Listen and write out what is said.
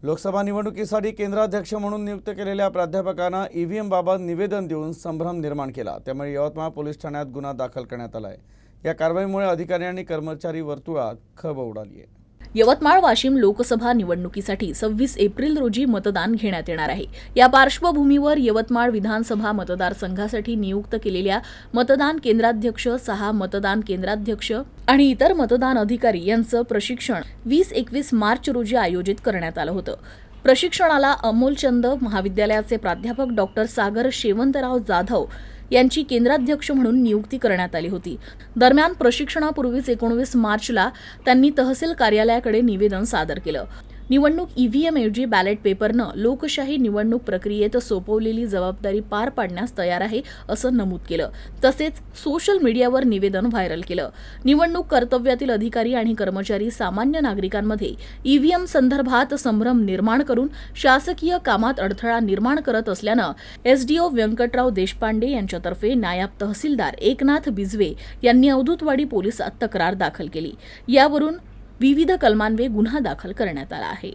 लोकसभा निवडणुकीसाठी केंद्राध्यक्ष म्हणून नियुक्त केलेल्या प्राध्यापकांना ईव्हीएम बाबत निवेदन देऊन संभ्रम निर्माण केला। त्यामुळे यवतमाळ पोलीस ठाण्यात गुन्हा दाखल करण्यात आला आहे। या कारवाईमुळे अधिकारी आणि कर्मचारी वर्तुळात खळबळ उडाली आहे। यवतमाळ वाशिम लोकसभा निवडणुकीसाठी 26 एप्रिल रोजी मतदान घेण्यात येणार आहे। या पार्श्वभूमीवर यवतमाळ विधानसभा मतदारसंघासाठी नियुक्त केलेल्या मतदान केंद्राध्यक्ष, 6 मतदान केंद्राध्यक्ष आणि इतर मतदान अधिकारी यांचं प्रशिक्षण 20-21 मार्च रोजी आयोजित करण्यात आलं होतं। प्रशिक्षणाला अमोलचंद महाविद्यालयाचे प्राध्यापक डॉक्टर सागर शेवंतराव जाधव यांची केंद्राध्यक्ष म्हणून नियुक्ती करण्यात आली होती। दरम्यान प्रशिक्षणापूर्वीच 19 मार्चला त्यांनी तहसील कार्यालयाकडे निवेदन सादर केलं। निवडणूक ईव्हीएम ऐवजी बॅलेट पेपरनं लोकशाही निवडणूक प्रक्रियेत सोपवलेली जबाबदारी पार पाडण्यास तयार आहे असं नमूद केलं। तसेच सोशल मीडियावर निवेदन व्हायरल केलं। निवडणूक कर्तव्यातील अधिकारी आणि कर्मचारी सामान्य नागरिकांमध्ये ईव्हीएम संदर्भात संभ्रम निर्माण करून शासकीय कामात अडथळा निर्माण करत असल्यानं एसडीओ व्यंकटराव देशपांडे यांच्यातर्फे नायब तहसीलदार एकनाथ बिजवे यांनी अवधूतवाडी पोलिसात तक्रार दाखल केली। यावरून विविध कलमान्वये गुन्हा दाखल करण्यात आला आहे।